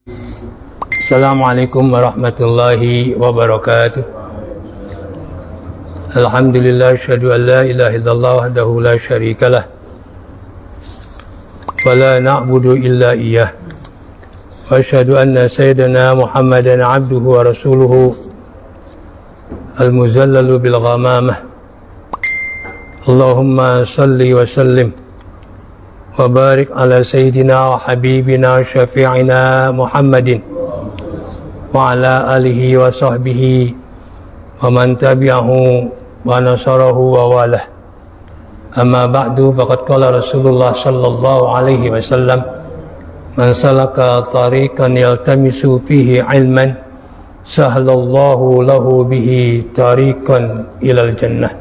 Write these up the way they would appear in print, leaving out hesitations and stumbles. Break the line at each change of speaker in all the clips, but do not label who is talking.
Assalamualaikum warahmatullahi wabarakatuh. Alhamdulillah, asyhadu an la ilaha illallah wahdahu la syarikalah wa la na'budu illa iyyah wa asyhadu anna sayyidana Muhammadan abduhu wa rasuluhu al-muzallalu bil ghamamah. Allahumma salli wa sallim wa barik ala sayyidina wa habibina syafi'ina Muhammadin wa ala alihi wa sahbihi wa man tabi'ahu wa nasarahu wa walah. Amma ba'du, faqad qala Rasulullah sallallahu alaihi wasallam, man salaka tariqan yaltamisu fihi ilman sahhalallahu lahu bihi tariqan ilal jannah.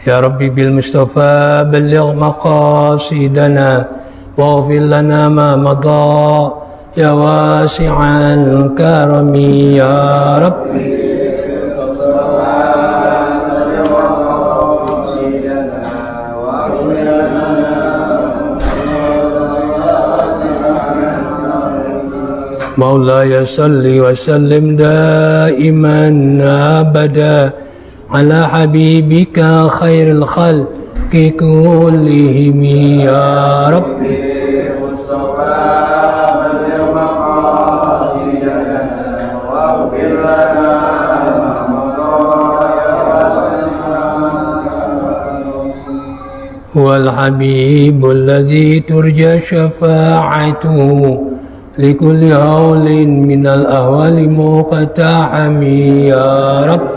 Ya Rabbi bil Mustafa balligh maqasidana waghfir lana ma madha ya wasi'al karami ya Rabbi. Maulaya salli wa sallim daiman abada ala habibika khairil khalqi kullihim ya Rabbi. والحبيب الذي ترجى شفاعته لكل هول من الأهوال مقتحم يا رب.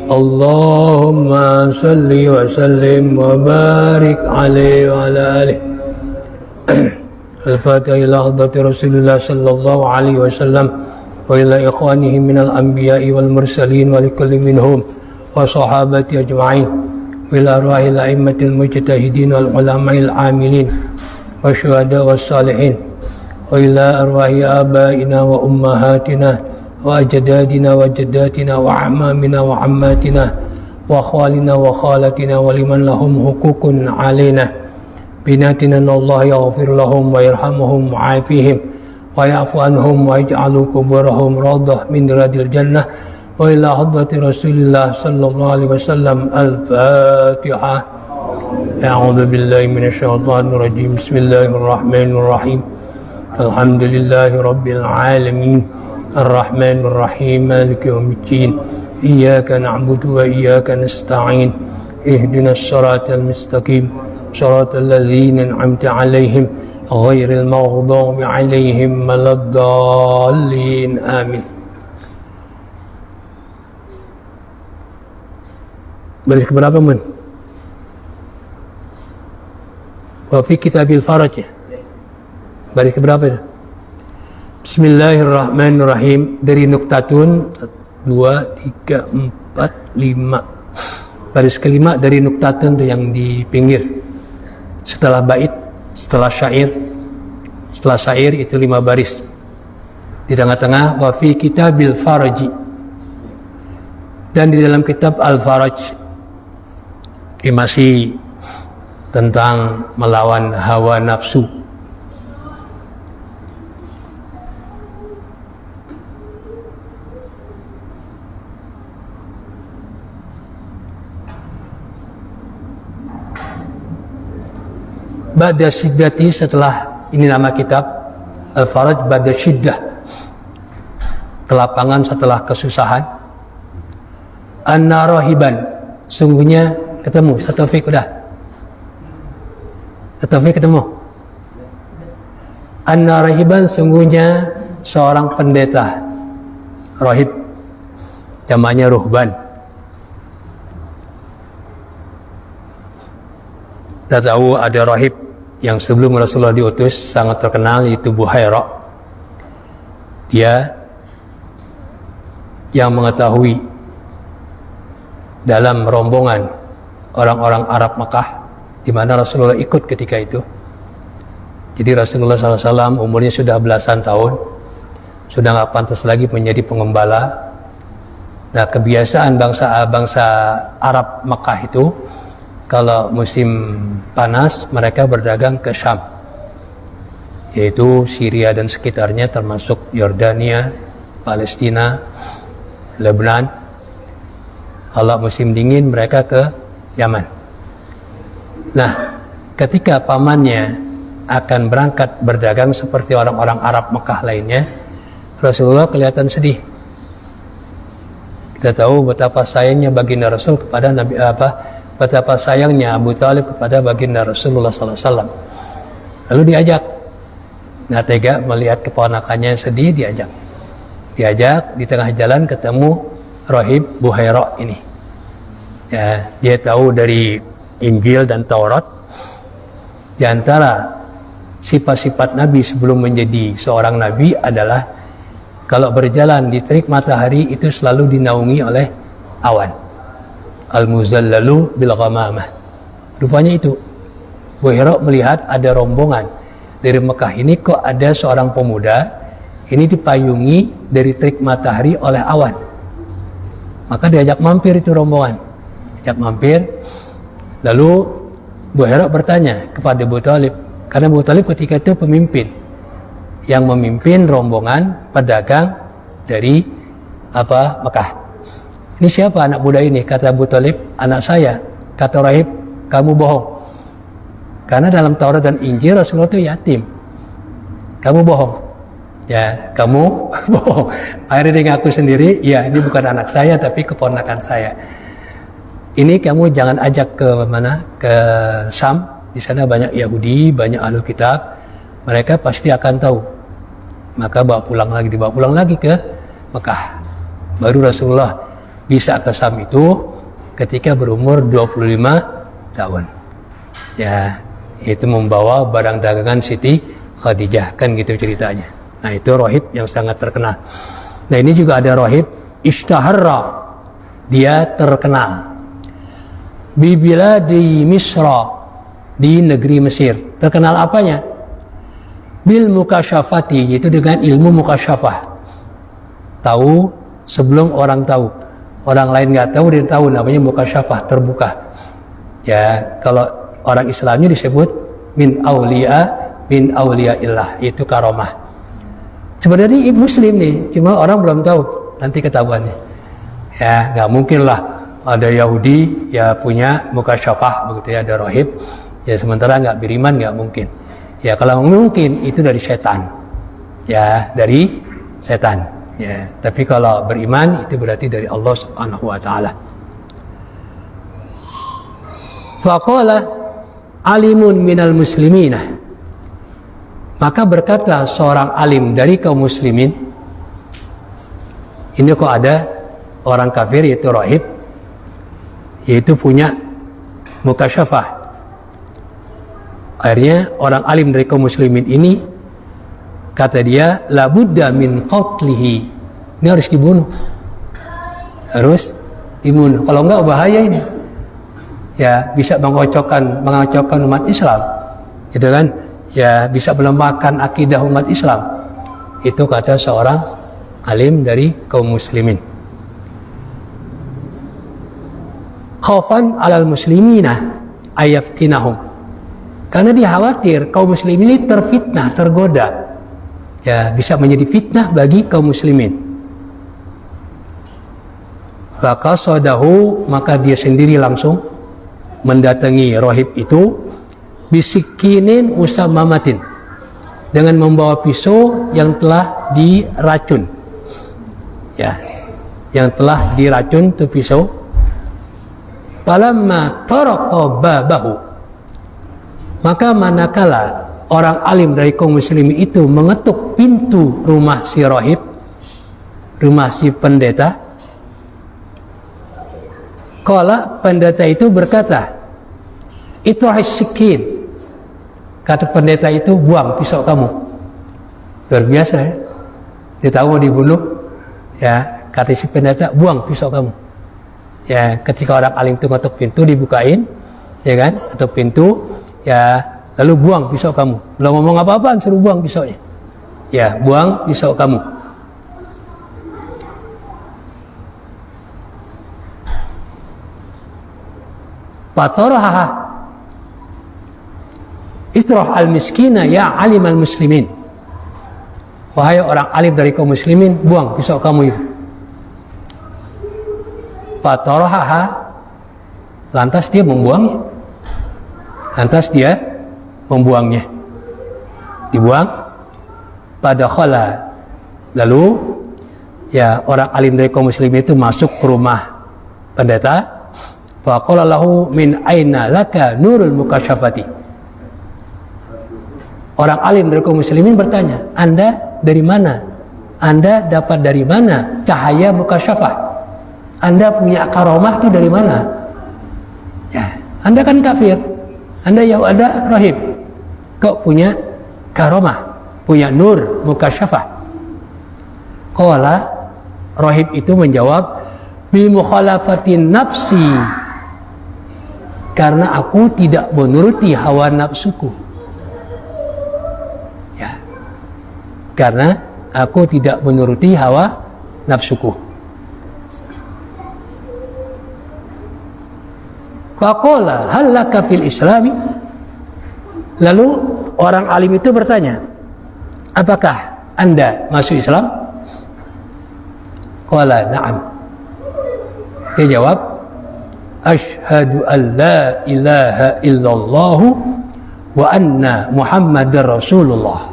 اللهم صل وسلم وبارك عليه وعلى آله. الفاتحة إلى حضرة رسول الله صلى الله عليه وسلم وإلى إخوانه من الأنبياء والمرسلين ولكل منهم وصحابة أجمعين وإلى أرواح الأئمة المجتهدين والعلماء العاملين والشهداء والصالحين وإلى أرواح آبائنا وأمهاتنا وأجدادنا وجداتنا وأعمامنا وعماتنا وأخوالنا وخالاتنا ولمن لهم حقوق علينا بناتنا أن الله يغفر لهم ويرحمهم ويعافيهم ويعفو عنهم ويجعل قبورهم روضة من رياض الجنة. وإلى حضرة رسول الله صلى الله عليه وسلم. الفاتحة. أعوذ بالله من الشيطان الرجيم. بسم الله الرحمن الرحيم. الحمد لله رب العالمين الرحمن الرحيم مالك يوم الدين إياك نعبد وإياك نستعين اهدنا الصراط المستقيم صراط الذين أنعمت عليهم غير المغضوب عليهم ولا الضالين آمين. Baris keberapa mun? Wa fi kitabil faraj. Baris keberapa itu? Bismillahirrahmanirrahim. Dari nuktatun 2, 3, 4, 5. Baris kelima dari nuktatun itu yang di pinggir. Setelah bait, setelah syair itu 5 baris. Di tengah-tengah wa fi kitabil faraj. Dan di dalam kitab Al-Faraj ini masih tentang melawan hawa nafsu. Ba'da syiddati, setelah ini nama kitab Al-Faraj, ba'da syiddah, kelapangan setelah kesusahan. Anna rahiban, sungguhnya ketemu. Taufik udah? Taufik ketemu? Anna rahiban, sungguhnya seorang pendeta. Rahib namanya ruhban. Kita tahu ada rahib yang sebelum Rasulullah diutus sangat terkenal, yaitu Buhaira. Dia yang mengetahui dalam rombongan orang-orang Arab Makkah di mana Rasulullah ikut ketika itu. Jadi Rasulullah SAW umurnya sudah belasan tahun, sudah nggak pantas lagi menjadi pengembala, Nah, kebiasaan bangsa Arab Mekah itu kalau musim panas mereka berdagang ke Syam, yaitu Syria dan sekitarnya, termasuk Yordania, Palestina, Lebanon. Kalau musim dingin mereka ke Yaman. Nah, ketika pamannya akan berangkat berdagang seperti orang-orang Arab Mekah lainnya, Rasulullah kelihatan sedih. Kita tahu betapa sayangnya baginda Rasul kepada betapa sayangnya Abu Thalib kepada baginda Rasulullah SAW. Lalu diajak. Nah, tega melihat keponakannya sedih, diajak di tengah jalan ketemu Rahib Buhaira ini. Ya, dia tahu dari Injil dan Taurat, di antara sifat-sifat Nabi sebelum menjadi seorang Nabi adalah kalau berjalan di terik matahari itu selalu dinaungi oleh awan. Al-muzallalu bil ghamamah. Rupanya itu Buhaira melihat ada rombongan dari Mekah ini, kok ada seorang pemuda ini dipayungi dari terik matahari oleh awan. Maka diajak mampir itu rombongan. Diajak mampir. Lalu Buhaira bertanya kepada Abu Thalib, karena Abu Thalib ketika itu pemimpin yang memimpin rombongan pedagang dari Mekah. Ini siapa anak muda ini? Kata Abu Thalib, anak saya. Kata Rahib, kamu bohong. Karena dalam Taurat dan Injil Rasulullah itu yatim. Kamu bohong. Ya, kamu bohong. Akhirnya dia ngaku sendiri, ya ini bukan anak saya tapi keponakan saya. Ini kamu jangan ajak ke mana? Ke Syam. Di sana banyak Yahudi, banyak Ahlul Kitab. Mereka pasti akan tahu. Maka dibawa pulang lagi ke Mekah. Baru Rasulullah bisa ke Syam itu ketika berumur 25 tahun. Ya, itu membawa barang dagangan Siti Khadijah, kan gitu ceritanya. Nah, itu rahib yang sangat terkenal. Nah, ini juga ada rahib ishtaharra, dia terkenal. Bibiladi Misra, di negeri Mesir. Terkenal apanya? Bil mukasyafati, yaitu dengan ilmu mukasyafah. Tahu sebelum orang tahu. Orang lain nggak tahu, dia tahu, namanya mukasyafah, terbuka. Ya, kalau orang Islamnya disebut min auliyaillah, itu karomah. Sebenarnya Muslim nih, cuma orang belum tahu, nanti ketahuannya. Ya, nggak mungkin lah ada Yahudi ya punya mukasyafah begitu ya, ada rahib. Ya, sementara nggak beriman, nggak mungkin. Ya, kalau mungkin itu dari setan. Ya, dari setan. Ya, tapi kalau beriman itu berarti dari Allah Subhanahu wa taala. Faqala alimun minal muslimina. Maka berkata seorang alim dari kaum muslimin, ini kok ada orang kafir yaitu rahib, yaitu punya mukasyafah. Akhirnya orang alim dari kaum muslimin ini kata dia, la budda min qatlihi. Ini harus dibunuh. Harus dibunuh. Kalau enggak bahaya ini. Ya, bisa mengocokkan umat Islam. Gitu kan? Ya, bisa melemahkan akidah umat Islam. Itu kata seorang alim dari kaum muslimin. Khaufan 'alal muslimina ayaftinahum. Karena dia khawatir kaum muslimin ini terfitnah, tergoda. Ya, bisa menjadi fitnah bagi kaum muslimin. Maka sodahu, maka dia sendiri langsung mendatangi rahib itu bisikinin usamamatin, dengan membawa pisau yang telah diracun. Ya, yang telah diracun itu pisau. Falamma taraqa babahu, maka manakala orang alim dari kaum muslimin itu mengetuk pintu rumah si rahib, rumah si pendeta, kala pendeta itu berkata, itu hasikin. Kata pendeta itu, buang pisau kamu. Luar biasa ya. Dia tahu mau dibunuh, ya, kata si pendeta, buang pisau kamu. Ya, ketika orang alim itu ngetuk pintu, dibukain, ya kan, ketuk pintu, ya, lalu buang pisau kamu. Belum ngomong apa-apaan, suruh buang pisaunya. Ya, buang pisau kamu. fataraha itrah al-miskina ya alim al-muslimin. Wahai orang alim dari kaum muslimin, buang pisau kamu itu. Fataraha, lantas dia membuangnya. Dibuang. Padakhala, lalu ya orang alim dari kaum muslimin itu masuk ke rumah pendeta. Faqala lahu min aina laka nurul mukasyafati. Orang alim dari kaum muslimin bertanya, Anda dari mana? Anda dapat dari mana cahaya mukasyafah? Anda punya karomah itu dari mana? Ya, Anda kan kafir. Anda rahib. Kok punya karomah, punya nur mukasyafah? Qala, rahib itu menjawab, bi mukhalafatin nafsi, karena aku tidak menuruti hawa nafsuku. Ya, karena aku tidak menuruti hawa nafsuku. Faqala hal laka fil islami. Lalu orang alim itu bertanya, apakah Anda masuk Islam? Qala na'am. Dia jawab, asyhadu an la ilaha illallah wa anna muhammadar rasulullah.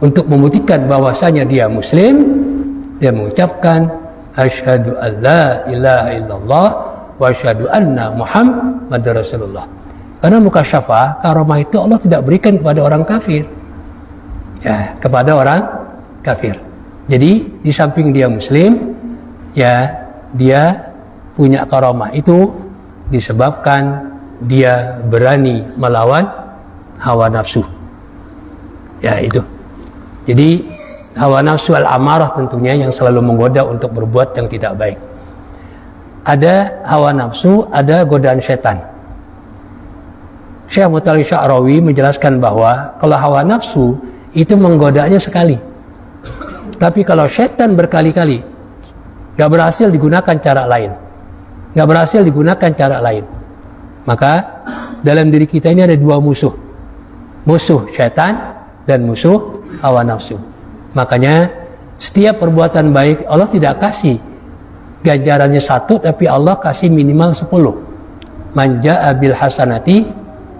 Untuk membuktikan bahwasanya dia muslim, dia mengucapkan asyhadu an la ilaha illallah wa asyhadu anna muhammadar rasulullah. Karena mukasyafah, karomah itu Allah tidak berikan kepada orang kafir. Ya, kepada orang kafir. Jadi di samping dia muslim, ya dia punya karomah itu disebabkan dia berani melawan hawa nafsu. Ya itu. Jadi hawa nafsu al-amarah tentunya yang selalu menggoda untuk berbuat yang tidak baik. Ada hawa nafsu, ada godaan setan. Syekh Mutawalli Sya'rawi menjelaskan bahwa kalau hawa nafsu itu menggodanya sekali, tapi kalau setan berkali-kali, gak berhasil digunakan cara lain, maka dalam diri kita ini ada dua musuh setan dan musuh hawa nafsu. Makanya setiap perbuatan baik Allah tidak kasih ganjarannya 1, tapi Allah kasih minimal 10. Man jaa bil hasanati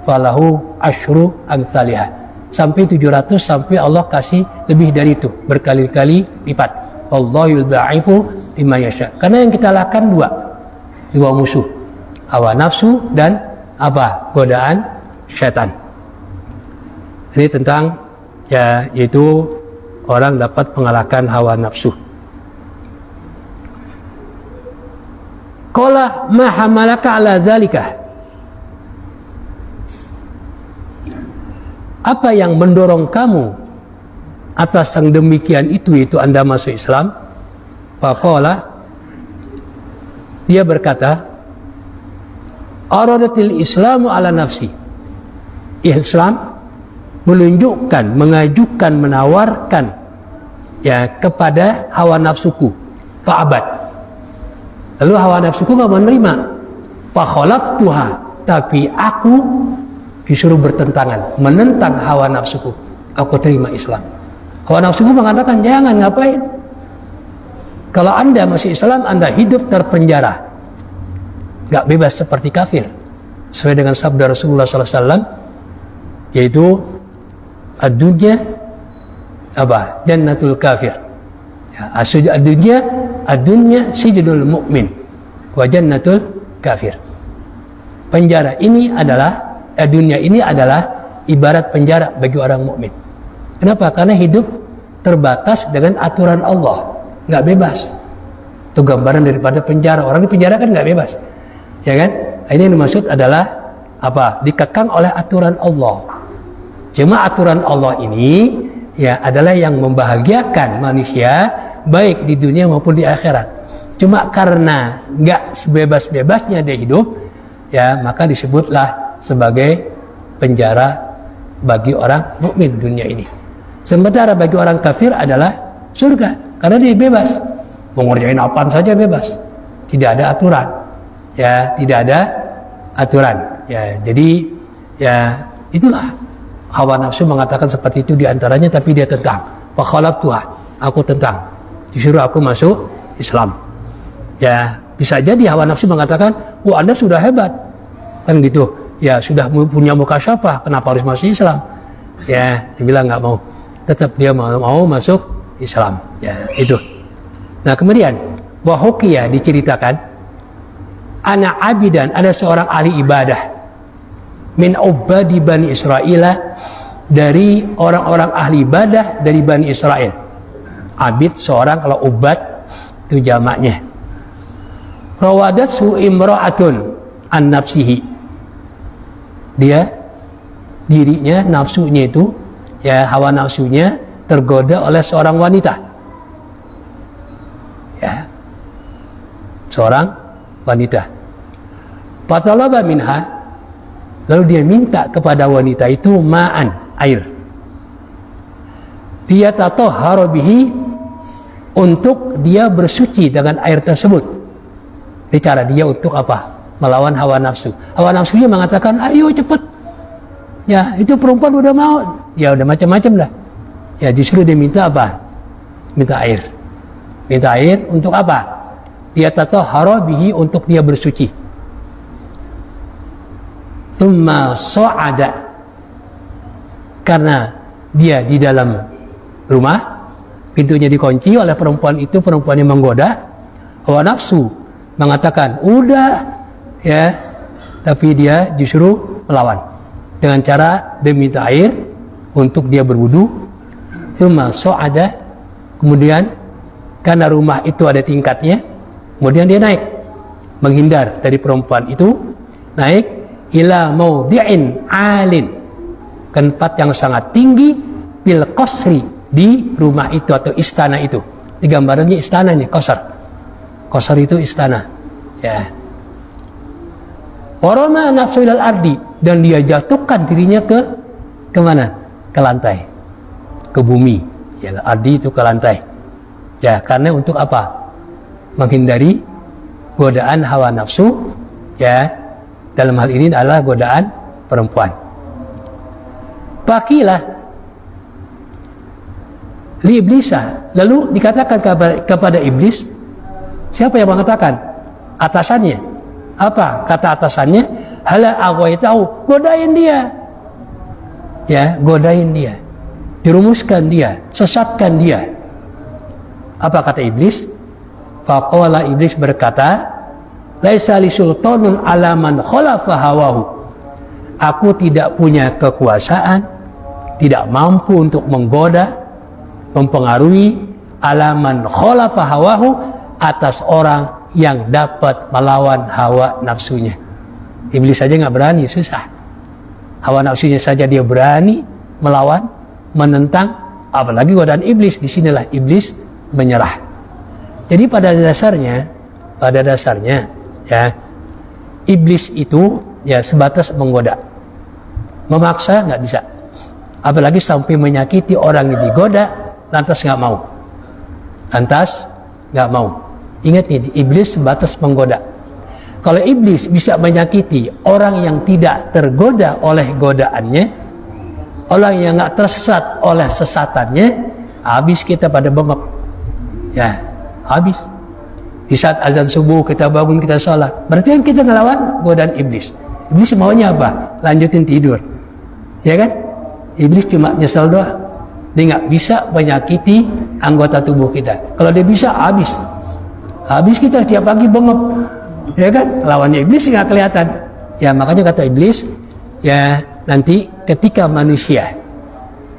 falahu asyru amsalihah, sampai 700, sampai Allah kasih lebih dari itu, berkali-kali lipat. Wallahu yudha'ifu liman yasha. Karena yang kita lakukan dua musuh, hawa nafsu dan godaan syaitan. Ini tentang yaitu orang dapat mengalahkan hawa nafsu. Qala ma hamalaka ala dzalika. Apa yang mendorong kamu atas yang demikian itu Anda masuk Islam? Faqala, dia berkata, aradatil islamu ala nafsi. Islam menunjukkan, mengajukan, menawarkan kepada hawa nafsuku, fa'abad. Lalu hawa nafsuku gak menerima. Fakhalaftuha, tapi aku disuruh bertentangan, menentang hawa nafsuku. Aku terima Islam. Hawa nafsuku mengatakan, jangan, ngapain? Kalau Anda masih Islam, Anda hidup terpenjara, gak bebas seperti kafir. Sesuai dengan sabda Rasulullah SAW, yaitu ad-dunya jannatul kafir. Ad-dunya sijnul mu'min wa jannatul kafir. Penjara ini adalah dunia ini adalah ibarat penjara bagi orang mukmin. Kenapa? Karena hidup terbatas dengan aturan Allah, nggak bebas. Itu gambaran daripada penjara. Orang di penjara kan nggak bebas, ya kan? Ini yang dimaksud adalah dikekang oleh aturan Allah. Cuma aturan Allah ini adalah yang membahagiakan manusia baik di dunia maupun di akhirat. Cuma karena nggak sebebas-bebasnya dia hidup, maka disebutlah sebagai penjara bagi orang mukmin dunia ini. Sementara bagi orang kafir adalah surga, karena dia bebas, mau ngerjain apaan saja bebas, tidak ada aturan, tidak ada aturan. Ya, jadi ya itulah hawa nafsu mengatakan seperti itu diantaranya, tapi dia tentang. Fa khalaftuha, aku tentang. Disuruh aku masuk Islam. Ya, bisa jadi hawa nafsu mengatakan, "Wah, Anda sudah hebat." Kan gitu. Ya, sudah punya mukasyafah, kenapa harus masuk Islam? Ya, dia bilang nggak mau. Tetap dia mau masuk Islam. Ya, itu. Nah, kemudian wahuqiyah diceritakan, ana abidan, ada seorang ahli ibadah min ubadi Bani Israel, dari orang-orang ahli ibadah dari Bani Israel. Abid seorang, kalau ubad itu jamaknya. Rawadatsu imra'atun an nafsihi, dia dirinya, nafsunya itu ya, hawa nafsunya tergoda oleh seorang wanita, ya, seorang wanita. Fatalaba minha, lalu dia minta kepada wanita itu ma'an, air. Dia tatahharu bihi, untuk dia bersuci dengan air tersebut. Ini cara dia untuk apa? Melawan hawa nafsu. Hawa nafsunya mengatakan, ayo cepet. Ya, itu perempuan udah mau. Ya udah macam-macam lah. Ya, justru dia minta apa? Minta air. Minta air untuk apa? Dia tatahharu bihi, untuk dia bersuci. Tsumma sa'ada, karena dia di dalam rumah, pintunya dikunci oleh perempuan itu, perempuan yang menggoda. Hawa nafsu mengatakan udah, ya, tapi dia justru melawan dengan cara dia minta air untuk dia berwudu. Tsumma sa'ada, kemudian karena rumah itu ada tingkatnya, kemudian dia naik, menghindar dari perempuan itu, naik ila maudhi'in alin, ke tempat yang sangat tinggi, bil qasri, di rumah itu atau istana itu. Di gambarannya istana ini, qasar. Qasar itu istana, ya. Warama nafsu ilal ardi, dan dia jatuhkan dirinya ke mana? Ke lantai, ke bumi. Ya, ardi itu ke lantai. Ya, karena untuk apa? Menghindari godaan hawa nafsu, ya. Dalam hal ini adalah godaan perempuan. Pakilah li iblisa, lalu dikatakan kepada iblis. Siapa yang mengatakan? Atasannya. Apa kata atasannya? Hala aghwaytahu, godain dia. Ya, godain dia. Dirumuskan dia, sesatkan dia. Apa kata iblis? Faqala, iblis berkata, laisa li sultanun ala man khalafa hawahu. Aku tidak punya kekuasaan, tidak mampu untuk menggoda, mempengaruhi alaman khalafa hawahu, atas orang yang dapat melawan hawa nafsunya. Iblis saja nggak berani, susah. Hawa nafsunya saja dia berani melawan, menentang, apalagi godaan iblis. Disinilah iblis menyerah. Jadi pada dasarnya ya, iblis itu ya sebatas menggoda, memaksa nggak bisa. Apalagi sampai menyakiti orang yang digoda, lantas nggak mau. Ingat ini, iblis sebatas menggoda. Kalau iblis bisa menyakiti orang yang tidak tergoda oleh godaannya, orang yang nggak tersesat oleh sesatannya, habis kita pada bengap. Ya, habis. Di saat azan subuh kita bangun, kita sholat, berarti kan kita ngelawan godaan iblis. Iblis maunya apa? Lanjutin tidur, ya kan? Iblis cuma nyesel doang. Dia nggak bisa menyakiti anggota tubuh kita. Kalau dia bisa, habis kita tiap pagi bengep, ya kan? Lawannya iblis nggak kelihatan. Ya, makanya kata iblis, ya, nanti ketika manusia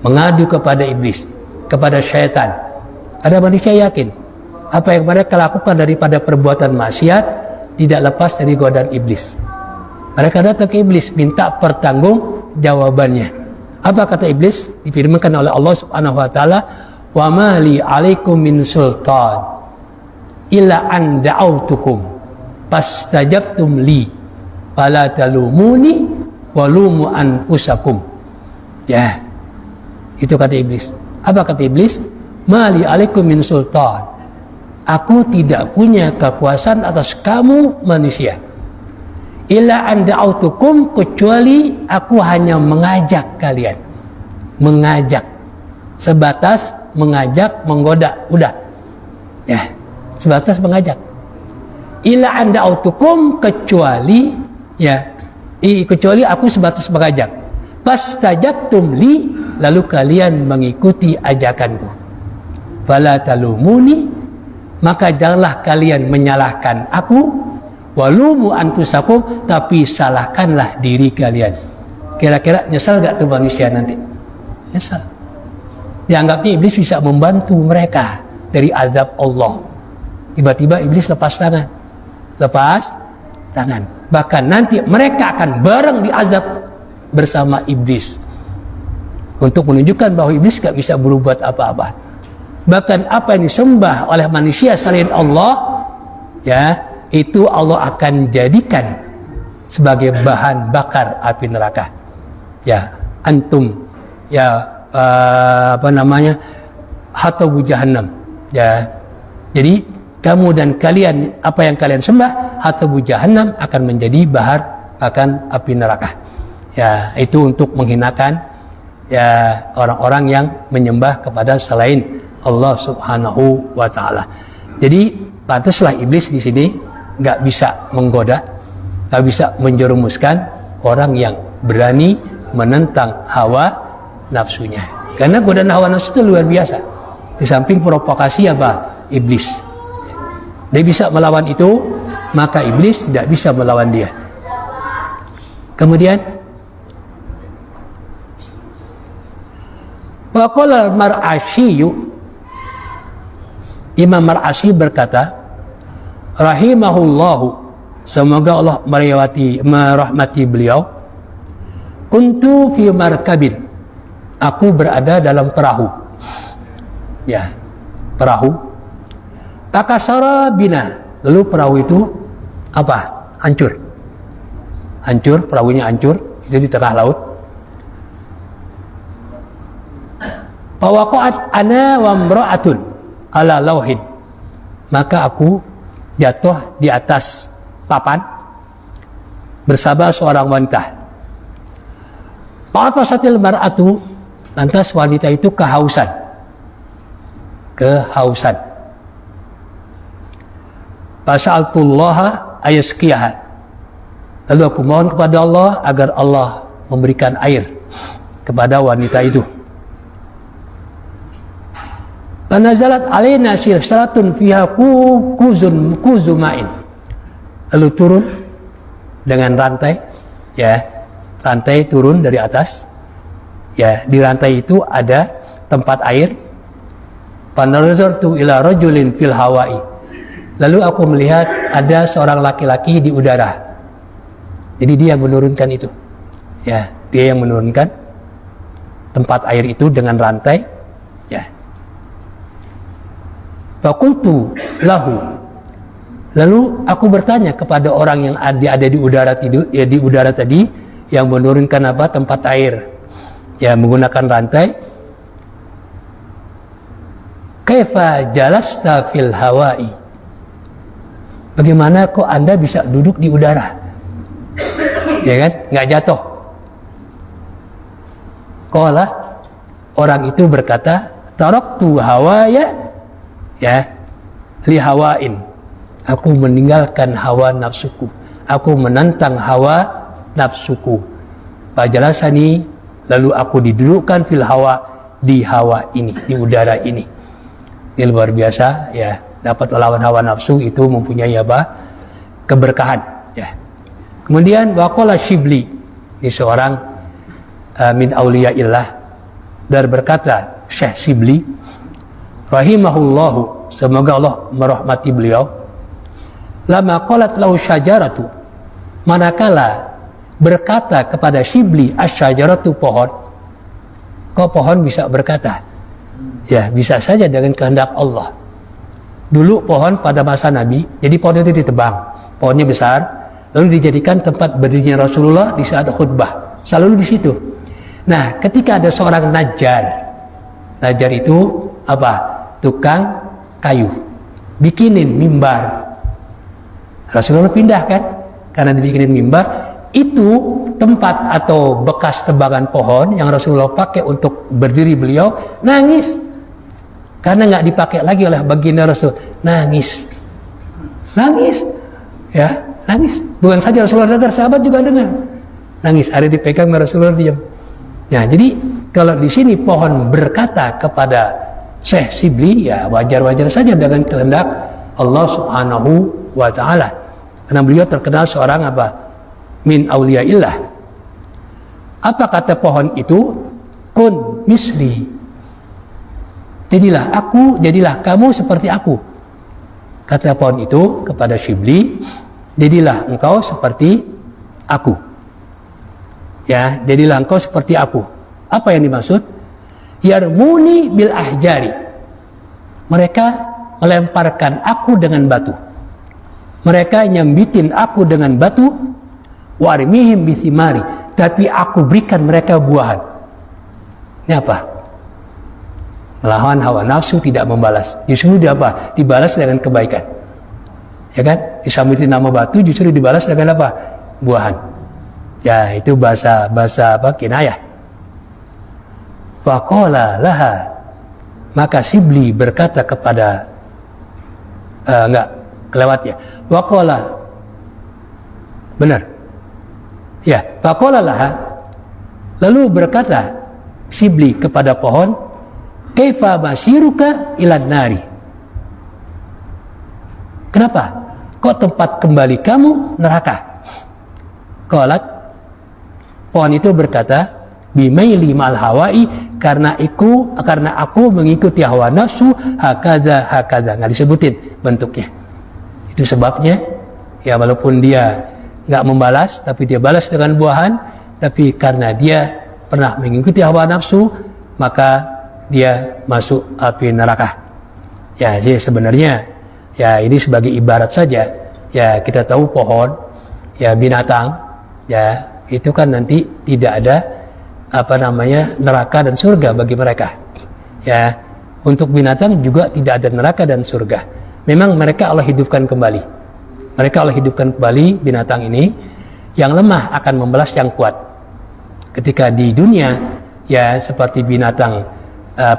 mengadu kepada iblis, kepada syaitan, ada manusia yakin apa yang mereka lakukan daripada perbuatan maksiat tidak lepas dari godaan iblis. Mereka datang ke iblis minta pertanggung jawabannya. Apa kata iblis? Difirmankan oleh Allah Subhanahu wa taala, "Wa ma li 'alaikum min sultan illa an da'autukum fastajabtum li fala talumuni walumu anfusakum." Ya, itu kata iblis. Apa kata iblis? "Ma li 'alaikum min sultan." Aku tidak punya kekuasaan atas kamu manusia. illa an da'autukum, kecuali aku hanya mengajak kalian. Mengajak, sebatas mengajak, menggoda, udah ya, sebatas mengajak. Illa an da'autukum, kecuali ya, kecuali aku sebatas mengajak. Fastajabtum li, lalu kalian mengikuti ajakanku. Fala talumuni, maka janganlah kalian menyalahkan aku. Walumu anfusakum, tapi salahkanlah diri kalian. Kira-kira nyesal gak tuh manusia nanti? Nyesal. Dianggapnya iblis bisa membantu mereka dari azab Allah. Tiba-tiba iblis lepas tangan. Lepas tangan. Bahkan nanti mereka akan bareng diazab bersama iblis. Untuk menunjukkan bahwa iblis gak bisa berbuat apa-apa. Bahkan apa yang disembah oleh manusia selain Allah, ya, itu Allah akan jadikan sebagai bahan bakar api neraka. Ya, antum ya hatabu jahannam. Ya. Jadi kamu dan kalian, apa yang kalian sembah, hatabu jahannam, akan menjadi bahan akan api neraka. Ya, itu untuk menghinakan ya orang-orang yang menyembah kepada selain Allah Subhanahu wa taala. Jadi pantaslah iblis di sini nggak bisa menggoda, nggak bisa menjerumuskan orang yang berani menentang hawa nafsunya. Karena godaan hawa nafsu itu luar biasa. Di samping provokasi apa? Iblis. Dia bisa melawan itu, maka iblis tidak bisa melawan dia. Kemudian waqala Mar'asyi, Imam Mar'asyi berkata, rahimahullahu, semoga Allah merahmati beliau, kuntu fi markabin, aku berada dalam perahu. Ya, perahu. Takasara bina, lalu perahu itu apa? Hancur. Hancur, perahunya hancur, itu di tengah laut. Fawaqa'at ana wa imra'atun ala lauhin, maka aku jatuh di atas papan bersama seorang wanita. Fa'atasatil mar'atu, lantas wanita itu kehausan. Fasa'altullaha ayaskiyaha, lalu aku mohon kepada Allah agar Allah memberikan air kepada wanita itu. Panazalat alaina silsilatun fiha kuzumain, lalu turun dengan rantai, ya, rantai turun dari atas, ya, di rantai itu ada tempat air. Panazartu ila rajulin fil hawai, lalu aku melihat ada seorang laki-laki di udara. Jadi dia menurunkan itu, ya, dia yang menurunkan tempat air itu dengan rantai, ya. Fakultu lahu, lalu aku bertanya kepada orang yang ada di udara di udara tadi, yang menurunkan apa, tempat air, ya, menggunakan rantai. Kaifa jalasta fil hawai, bagaimana kok Anda bisa duduk di udara, ya kan, nggak jatuh? Qala, orang itu berkata, taraktu hawaya, ya, li hawain, aku meninggalkan hawa nafsuku, aku menantang hawa nafsuku. Fajalasani, lalu aku didudukkan fil hawa, di hawa ini, di udara ini. Ini luar biasa, ya, dapat melawan hawa nafsu itu mempunyai apa? Keberkahan, ya. Kemudian waqala Shibli, ini seorang min auliyaillah, dan berkata Syekh Shibli rahimahullahu, semoga Allah merahmati beliau, lama qalat lahu syajaratu, manakala berkata kepada Shibli asyajaratu, pohon. Kok pohon bisa berkata? Ya, bisa saja dengan kehendak Allah. Dulu pohon pada masa Nabi, jadi pohon itu ditebang, pohonnya besar, lalu dijadikan tempat berdirinya Rasulullah di saat khutbah, selalu di situ. Nah, ketika ada seorang Najjar itu apa? Tukang kayu, bikinin mimbar. Rasulullah pindahkan karena dibikinin mimbar, itu tempat atau bekas tebangan pohon yang Rasulullah pakai untuk berdiri beliau, nangis karena nggak dipakai lagi oleh baginda Rasul. Nangis ya, nangis. Bukan saja Rasulullah dengar, sahabat juga dengar. Nangis, ada dipegang Rasulullah diam. Nah, jadi kalau di sini pohon berkata kepada Syekh Shibli, ya wajar-wajar saja dengan kehendak Allah Subhanahu wa Ta'ala. Karena beliau terkenal seorang apa? Min auliyaillah. Apa kata pohon itu? Kun misli. Jadilah aku, jadilah kamu seperti aku. Kata pohon itu kepada Shibli, jadilah engkau seperti aku. Ya, jadilah engkau seperti aku. Apa yang dimaksud? Yarmuni bil ahjari. Mereka melemparkan aku dengan batu. Mereka nyambitin aku dengan batu. Warmihim bisimari. Tapi aku berikan mereka buahan. Ini apa? Melawan hawa nafsu, tidak membalas. Justru dia apa? Dibalas dengan kebaikan. Ya kan? Disambitin nama batu, justru dibalas dengan apa? Buahan. Ya, itu bahasa apa? Kinayah. Faqala laha. Maka Shibli berkata kepada kelewat ya. Waqala. Benar. Ya, faqala laha. Lalu berkata Shibli kepada pohon, kaifa basiruka ilan nari. Kenapa? Kok tempat kembali kamu neraka? Qalat, pohon itu berkata, bimaili mal hawai, karena aku mengikuti hawa nafsu, hakaza, nggak disebutin bentuknya. Itu sebabnya, ya walaupun dia nggak membalas, tapi dia balas dengan buahan, tapi karena dia pernah mengikuti hawa nafsu, maka dia masuk api neraka. Ya, jadi sebenarnya ya ini sebagai ibarat saja. Ya, kita tahu pohon, ya binatang, ya itu kan nanti tidak ada neraka dan surga bagi mereka. Ya, untuk binatang juga tidak ada neraka dan surga. Memang mereka Allah hidupkan kembali. Mereka Allah hidupkan kembali binatang ini. Yang lemah akan membalas yang kuat. Ketika di dunia, ya seperti binatang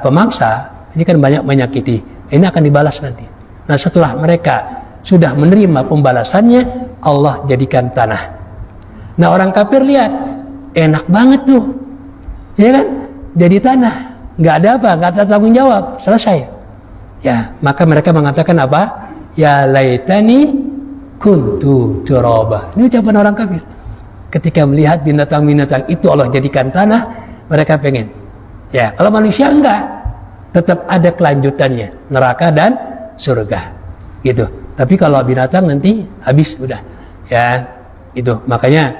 pemangsa, ini kan banyak menyakiti. Ini akan dibalas nanti. Nah, setelah mereka sudah menerima pembalasannya, Allah jadikan tanah. Nah, orang kafir lihat, enak banget tuh, ya kan? Jadi tanah, nggak ada apa, nggak ada tanggung jawab, selesai. Ya, maka mereka mengatakan apa? Ya laitani kuntu turaba. Ini ucapan orang kafir. Ketika melihat binatang-binatang itu Allah jadikan tanah, mereka pengen. Ya, kalau manusia enggak, tetap ada kelanjutannya, neraka dan surga, gitu. Tapi kalau binatang nanti habis udah, ya, itu. Makanya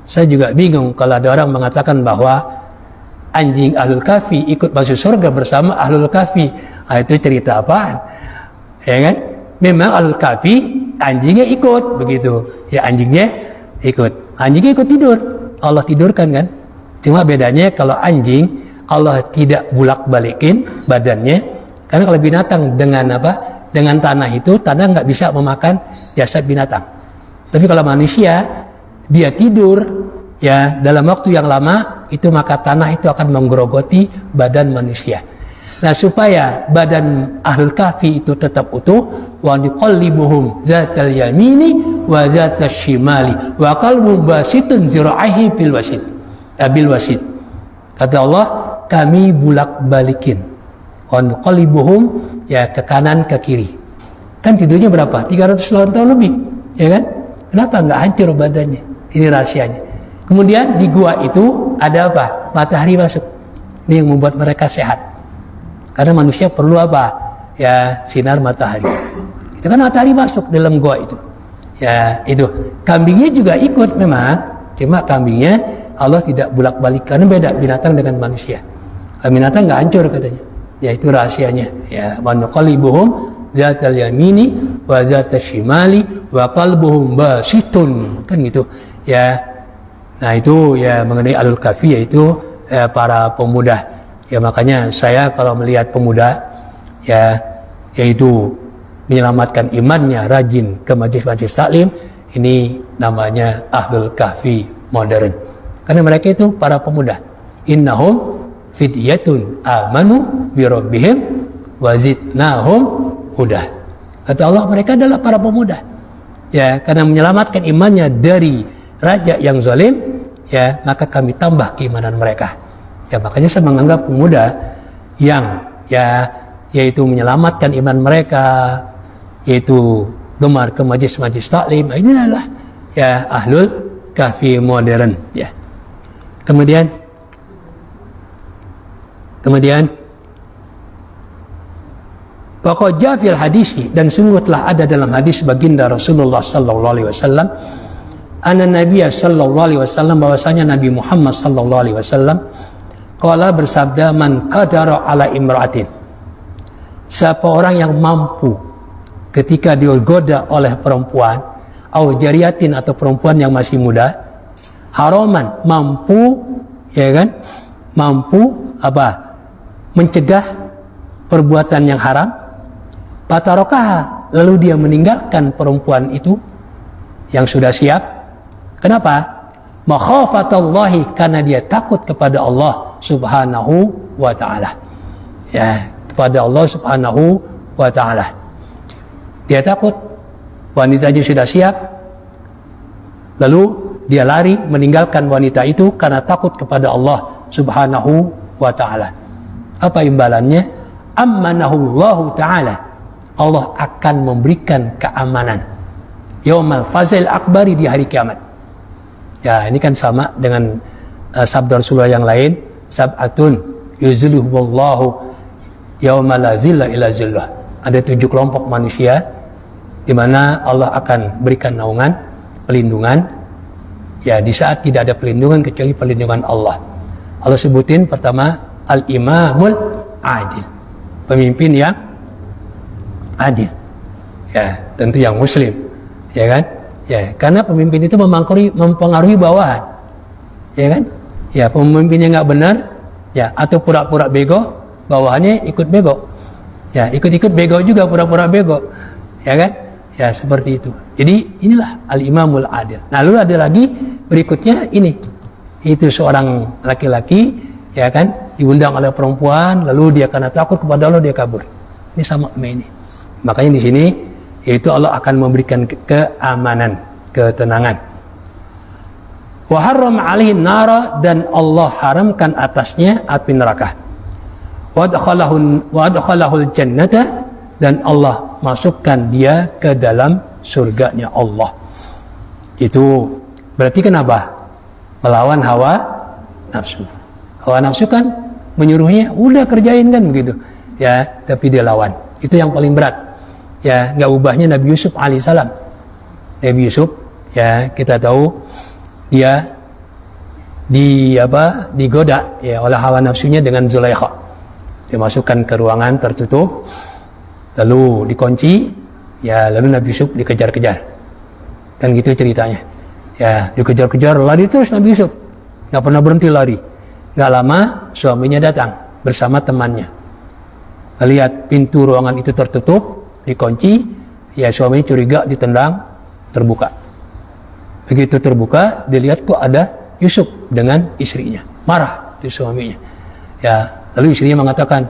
saya juga bingung kalau ada orang mengatakan bahwa anjing ahlul kahfi ikut masuk surga bersama ahlul kahfi. Nah, itu cerita apaan? Ya kan? Memang ahlul kahfi anjingnya ikut begitu, ya anjingnya ikut tidur, Allah tidurkan kan. Cuma bedanya kalau anjing Allah tidak bulak-balikin badannya, karena kalau binatang dengan tanah itu, tanah nggak bisa memakan jasad binatang. Tapi kalau manusia dia tidur ya dalam waktu yang lama itu, maka tanah itu akan menggerogoti badan manusia. Nah, supaya badan ahlul kahfi itu tetap utuh, wa nuqallibuhum dzatal yamini wa dzatal shimali wa qalbu basitun zira'ihi bil wasid. Kata Allah, kami bulak-balikin wa nuqallibuhum, ya ke kanan ke kiri. Kan tidurnya berapa? 300 tahun lebih, ya kan? Kenapa nggak hancur badannya? Ini rahasianya. Kemudian di gua itu ada apa? Matahari masuk. Ini yang membuat mereka sehat. Karena manusia perlu apa? Ya, sinar matahari. Itu kan matahari masuk dalam gua itu. Ya, itu. Kambingnya juga ikut memang. Cuma kambingnya Allah tidak bulak-balik. Karena beda binatang dengan manusia. Binatang nggak hancur katanya. Ya, itu rahasianya. Ya, wa nuqallibuhum dzatal yamini wa dzatal shimali wa qalbuhum basitun. Kan gitu. Ya. Nah, itu ya mengenai ahlul kahfi, yaitu para pemuda. Ya, makanya saya kalau melihat pemuda ya yaitu menyelamatkan imannya, rajin ke majelis taklim, Ini namanya Ahlul Kahfi modern. Karena mereka itu para pemuda. Innahum fidyatun amanu bi rabbihim wa zidnahum huda. Kata Allah, mereka adalah para pemuda. Ya, karena menyelamatkan imannya dari raja yang zalim, ya, maka kami tambah keimanan mereka. Ya, makanya saya menganggap pemuda yang yaitu menyelamatkan iman mereka, yaitu gemar ke majlis-majlis taklim, ini adalah ya Ahlul Kahfi modern, ya. Kemudian Waqad jaa fil hadisi, dan sungguh telah ada dalam hadis baginda Rasulullah sallallahu alaihi wasallam, anna nabiyya sallallahu alaihi wasallam, bahwasanya Nabi Muhammad sallallahu alaihi wasallam qala, bersabda, man qadara ala imra'atin, siapa orang yang mampu ketika digoda oleh perempuan, au jariyatin, atau perempuan yang masih muda, haraman, mampu, ya kan, mampu apa, mencegah perbuatan yang haram, fatarakaha, lalu dia meninggalkan perempuan itu yang sudah siap. Kenapa? Makhafatallahi, karena dia takut kepada Allah subhanahu wa ta'ala, ya, kepada Allah subhanahu wa ta'ala. Dia takut wanitanya sudah siap, lalu dia lari meninggalkan wanita itu karena takut kepada Allah subhanahu wa ta'ala. Apa imbalannya? Ammanahullahu ta'ala, Allah akan memberikan keamanan yaumal fazil akbari, di hari kiamat. Ya, ini kan sama dengan sabda Rasulullah yang lain, sab'atun yuzilluhumullahu yaumal la zilla illa zillah. Ada 7 kelompok manusia di mana Allah akan berikan naungan, pelindungan, ya, di saat tidak ada pelindungan kecuali pelindungan Allah. Allah sebutin pertama, al-imamul adil, pemimpin yang adil, ya, tentu yang muslim, ya kan, ya, karena pemimpin itu mempengaruhi bawahan, ya kan, ya, pemimpinnya nggak benar, ya, atau pura-pura bego, bawahannya ikut bego, ya, ikut-ikut bego juga, pura-pura bego, ya kan, ya, seperti itu. Jadi inilah al-imamul adil. Nah, lalu ada lagi berikutnya ini, itu seorang laki-laki, ya kan, diundang oleh perempuan, lalu dia karena takut kepada Allah dia kabur. Ini sama ini. Makanya di sini yaitu Allah akan memberikan keamanan, ketenangan. Wa harrama 'alaihi nara, dan Allah haramkan atasnya api neraka. Wa adkhalahul jannata, dan Allah masukkan dia ke dalam surganya Allah. Itu berarti kenapa? Melawan hawa nafsu. Hawa nafsu kan menyuruhnya, udah kerjain kan begitu, ya, tapi dia lawan. Itu yang paling berat. Ya, nggak ubahnya Nabi Yusuf alaihissalam. Nabi Yusuf, ya, kita tahu dia digoda, ya, oleh hawa nafsunya dengan Zulaikha. Dimasukkan ke ruangan tertutup, lalu dikunci, ya, lalu Nabi Yusuf dikejar-kejar. Kan gitu ceritanya. Ya, dikejar-kejar, lari terus Nabi Yusuf, nggak pernah berhenti lari. Nggak lama suaminya datang bersama temannya. Lihat pintu ruangan itu tertutup, dikunci, ya, suaminya curiga, ditendang, terbuka. Begitu terbuka, dilihat kok ada Yusuf dengan istrinya. Marah itu suaminya. Ya, lalu istrinya mengatakan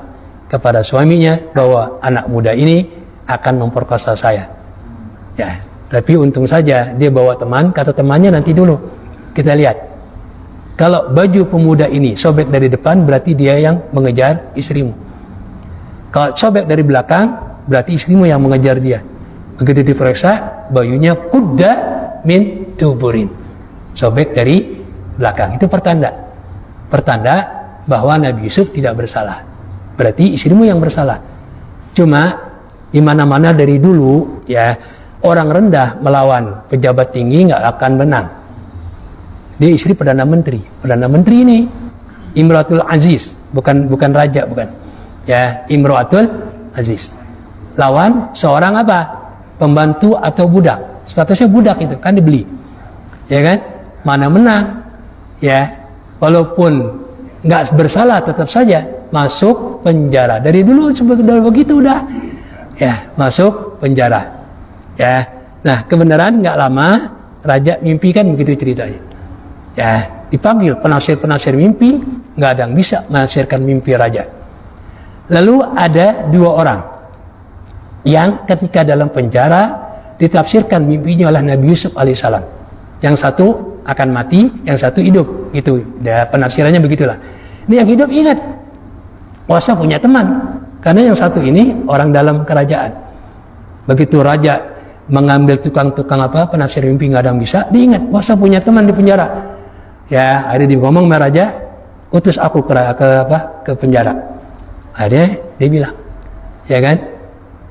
kepada suaminya bahwa anak muda ini akan memperkosa saya. Ya, tapi untung saja dia bawa teman, kata temannya, nanti dulu kita lihat. Kalau baju pemuda ini sobek dari depan, berarti dia yang mengejar istrimu. Kalau sobek dari belakang, berarti istrimu yang mengejar dia. Begitu diperiksa, bajunya kudda min tuburin, sobek dari belakang. Itu pertanda bahwa Nabi Yusuf tidak bersalah. Berarti istrimu yang bersalah. Cuma di mana-mana dari dulu, ya, orang rendah melawan pejabat tinggi nggak akan menang. Dia istri Perdana Menteri. Perdana Menteri ini Imratul Aziz, bukan raja, bukan. Ya, Imratul Aziz. Lawan seorang apa? Pembantu atau budak. Statusnya budak itu, kan dibeli. Ya kan? Mana menang? Ya, walaupun nggak bersalah tetap saja masuk penjara. Dari dulu begitu udah, ya, masuk penjara. Ya, Nah, kebenaran nggak lama raja mimpi kan begitu ceritanya. Ya, dipanggil penafsir-penafsir mimpi, nggak ada yang bisa menafsirkan mimpi raja. Lalu ada 2 orang yang ketika dalam penjara ditafsirkan mimpinya oleh Nabi Yusuf alaihissalam. Yang satu akan mati, yang satu hidup. Gitu, ya, penafsirannya begitulah. Ini yang hidup ingat, saya punya teman. Karena yang satu ini orang dalam kerajaan. Begitu raja mengambil tukang-tukang penafsir mimpi nggak ada yang bisa, diingat, saya punya teman di penjara. Ya, akhirnya dia ngomong sama raja, utus aku ke penjara. Akhirnya dia bilang, ya kan,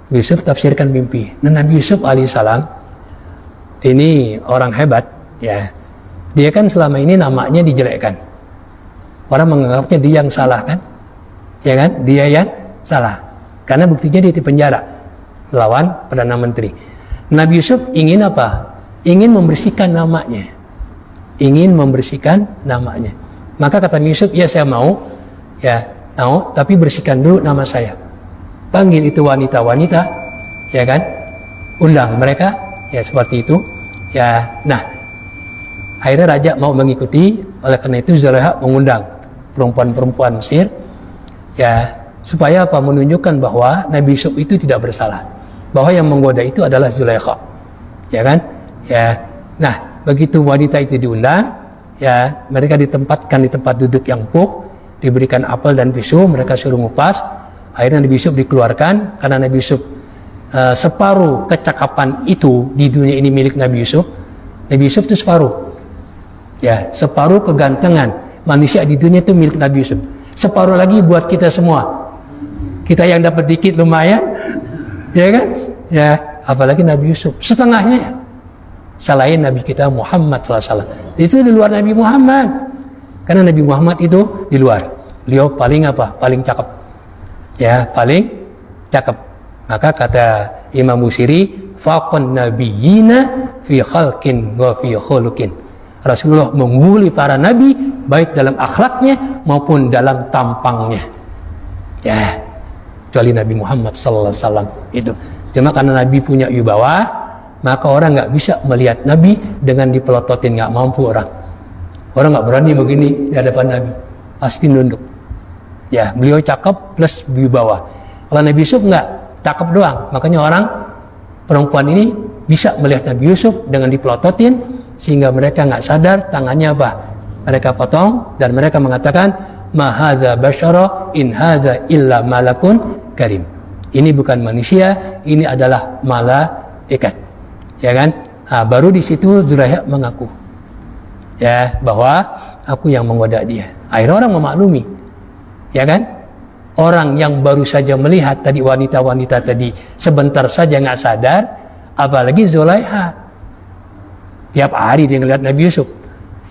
Yusuf tafsirkan mimpi. Nah, Nabi Yusuf alaihissalam ini orang hebat, ya. Dia kan selama ini namanya dijelekkan. Orang menganggapnya dia yang salah kan, ya kan, dia yang salah. Karena buktinya dia di penjara melawan Perdana Menteri. Nabi Yusuf ingin apa? Ingin membersihkan namanya. Ingin membersihkan namanya. Maka kata Nabi Yusuf, ya saya mau, ya mau, tapi bersihkan dulu nama saya. Panggil itu wanita-wanita, ya kan? Undang mereka, ya seperti itu. Ya, nah, akhirnya raja mau mengikuti. Oleh karena itu Zulaikha mengundang perempuan-perempuan Mesir, ya supaya apa? Menunjukkan bahwa Nabi Yusuf itu tidak bersalah, bahwa yang menggoda itu adalah Zulaikha, ya kan? Ya, nah begitu wanita itu diundang, ya mereka ditempatkan di tempat duduk yang empuk, diberikan apel dan pisau, mereka suruh ngupas. Akhirnya Nabi Yusuf dikeluarkan karena Nabi Yusuf separuh kecakapan itu di dunia ini milik Nabi Yusuf. Nabi Yusuf itu separuh, ya separuh kegantengan manusia di dunia itu milik Nabi Yusuf. Separuh lagi buat kita semua. Kita yang dapat dikit lumayan, ya kan? Ya, apalagi Nabi Yusuf setengahnya. Selain Nabi kita Muhammad SAW, itu di luar Nabi Muhammad. Karena Nabi Muhammad itu di luar. Beliau paling apa? Paling cakep. Ya, paling cakep. Maka kata Imam Busiri, faqan nabiyina fi khalqin wa fi khuluqin. Rasulullah mengungguli para nabi baik dalam akhlaknya maupun dalam tampangnya. Ya, kecuali Nabi Muhammad SAW itu. Cuma karena Nabi punya wibawa, maka orang nggak bisa melihat Nabi dengan dipelototin, nggak mampu orang. Orang nggak berani begini di hadapan Nabi, pasti nunduk. Ya, beliau cakep plus wibawa. Kalau Nabi Yusuf nggak, cakep doang. Makanya orang perempuan ini bisa melihat Nabi Yusuf dengan dipelototin, sehingga mereka nggak sadar tangannya apa? Mereka potong dan mereka mengatakan, ma hadza basyara in hadza illa malakun karim. Ini bukan manusia, ini adalah malaikat. Ya kan? Nah, baru di situ Zulaikha mengaku, ya bahwa aku yang menggoda dia. Akhirnya orang memaklumi, ya kan? Orang yang baru saja melihat tadi wanita-wanita tadi sebentar saja nggak sadar, apalagi Zulaikha. Tiap hari dia ngelihat Nabi Yusuf,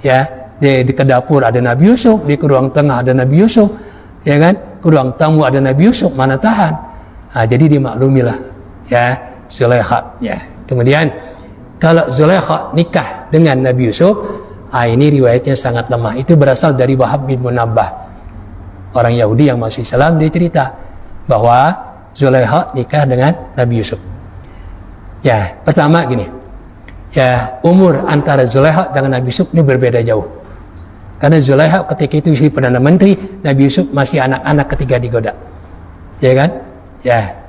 ya di ke dapur ada Nabi Yusuf, di ruang tengah ada Nabi Yusuf, ya kan? Ke ruang tamu ada Nabi Yusuf, mana tahan? Nah, jadi dimaklumilah, ya Zulaikha, ya. Kemudian kalau Zulaikha nikah dengan Nabi Yusuf, ini riwayatnya sangat lemah. Itu berasal dari Wahab bin Munabbah, orang Yahudi yang masih Islam. Dia cerita bahwa Zulaikha nikah dengan Nabi Yusuf. Ya, pertama gini, ya umur antara Zulaikha dengan Nabi Yusuf ini berbeda jauh. Karena Zulaikha ketika itu istri Perdana Menteri, Nabi Yusuf masih anak-anak ketika digoda, ya kan? Ya,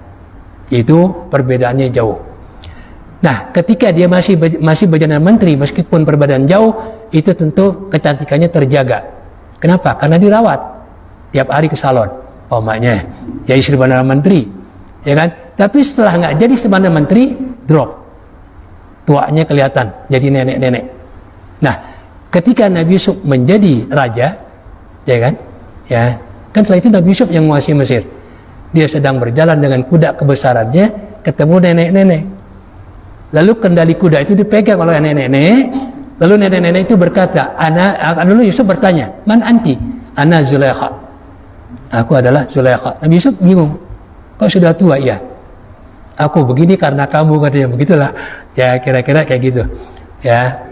itu perbedaannya jauh. Nah, ketika dia masih Perdana Menteri, meskipun perbedaan jauh, itu tentu kecantikannya terjaga. Kenapa? Karena dirawat tiap hari ke salon, umpamanya ya istri Perdana Menteri, ya kan? Tapi setelah nggak jadi Perdana Menteri, drop, tuanya kelihatan, jadi nenek-nenek. Nah, ketika Nabi Yusuf menjadi raja, ya kan? Ya, kan setelah itu Nabi Yusuf yang menguasai Mesir. Dia sedang berjalan dengan kuda kebesarannya, ketemu nenek-nenek. Lalu kendali kuda itu dipegang oleh nenek-nenek. Lalu nenek-nenek itu berkata, lalu Yusuf bertanya, man anti? Ana Zulaikha. Aku adalah Zulaikha. Nabi Yusuf bingung. Kok sudah tua? Ya. Aku begini karena kamu, katanya. Begitulah. Ya, kira-kira kayak gitu. Ya.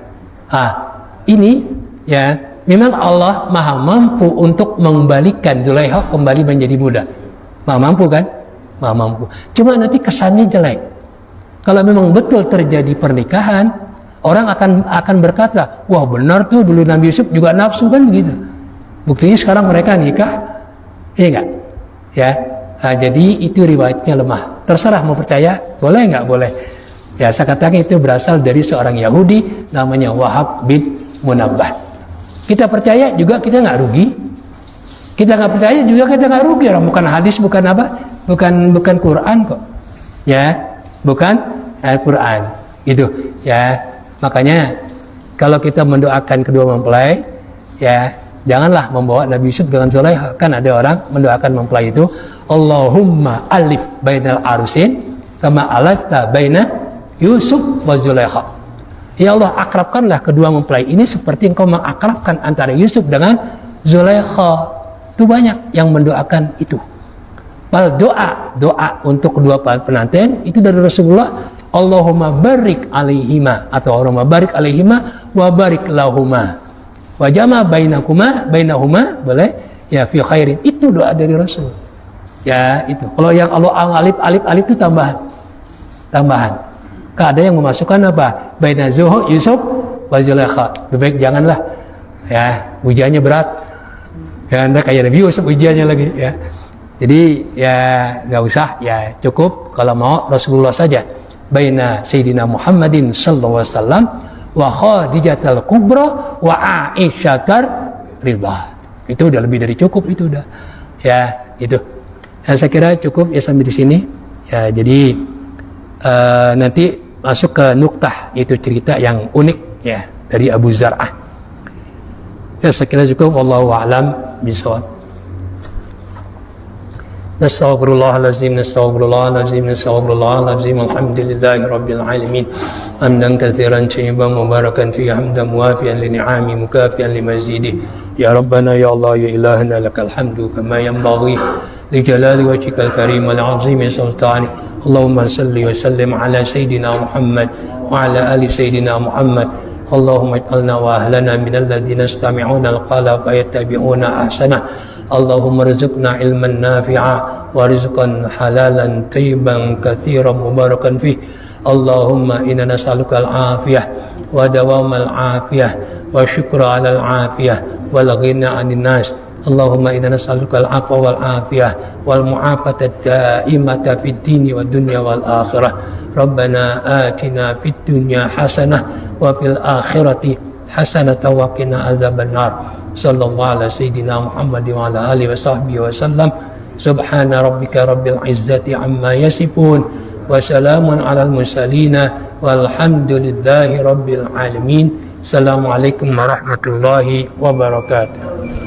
Ini ya memang Allah maha mampu untuk mengembalikan Zulaikha kembali menjadi muda. Maha mampu kan? Maha mampu. Cuma nanti kesannya jelek. Kalau memang betul terjadi pernikahan, orang akan berkata, wah benar tuh dulu Nabi Yusuf juga nafsu kan begitu. Buktinya sekarang mereka nikah, iya enggak? Ya, nah, jadi itu riwayatnya lemah. Terserah mau percaya, boleh enggak boleh. Ya, saya katakan itu berasal dari seorang Yahudi namanya Wahab bin Munabbah. Kita percaya juga kita nggak rugi. Kita nggak percaya juga kita nggak rugi. Orang bukan hadis, bukan apa, bukan Quran kok. Ya, bukan Al-Quran. Gitu. Ya, makanya kalau kita mendoakan kedua mempelai, ya janganlah membawa Nabi Yusuf dengan Zulaikha. Kan ada orang mendoakan mempelai itu, Allahumma alif bainal arusin kama alafta baina Yusuf wa Zulaikha. Ya Allah, akrabkanlah kedua mempelai ini seperti engkau mengakrabkan antara Yusuf dengan Zulaikha. Itu banyak yang mendoakan itu. Mal doa untuk kedua pengantin itu dari Rasulullah, Allahumma barik alaihima, atau Allahumma barik alaihima wa barik lahuma wa jama bainahuma boleh ya fi khairin. Itu doa dari Rasul. Ya itu. Kalau yang Allah alif itu tambahan. Ada yang memasukkan apa? Baina Zuhur Yusuf wa Zulaikha. Lebih baik janganlah. Ya, ujiannya berat. Ya, anda kayak Nabi Yusuf ujiannya lagi ya. Jadi ya nggak usah, ya cukup kalau mau Rasulullah saja. Baina Sayyidina Muhammadin sallallahu alaihi wasallam wa Khadijatul Kubra wa Aisyah ridha. Itu udah lebih dari cukup, itu udah. Ya, itu. Ya, saya kira cukup ya sampai di sini. Ya, jadi nanti masuk ke nuktah, yaitu cerita yang unik ya dari Abu Zar'ah. Ya, saya kira cukup. Wallahu a'lam bishawab. Nastaghfirullahalazim, alhamdulillahi rabbil alamin, hamdan katsiran tayyiban mubarakan fi hamdan muwafiyan li ni'ami mukafiyan li mazidih. Ya Rabbana ya Allah ya ilahana lakal hamdu kama yanbaghi li jalali wajhikal karim wal azimi sultanik. Allahumma salli wa sallim ala sayyidina Muhammad wa ala ali sayyidina Muhammad. Allahumma ij'alna wa ahlana minal ladzina yastami'una al-qawla fayattabi'una ahsana. Allahumma rizqna ilman nafi'a wa rizqan halalan tayyiban katsiran mubarakan fih. Allahumma inna nas'aluka al-afiyah wa dawamal afiyah wa syukra 'alal afiyah wal ghina 'anil nas. Allahumma inna nas'aluka al-'afwa wal afiyah wal mu'afata da'imata fid dini wad dunya wal akhirah. Rabbana atina fid dunya hasanah wa fil akhirati hasanah wa qina adzabannar. Sallallahu ala sayyidina Muhammad wa ala alihi wa sahbihi wa sallam. Subhana rabbika rabbil izzati amma yasifun wa salamun alal mursalin walhamdulillahi rabbil alamin. Assalamualaikum warahmatullahi wabarakatuh.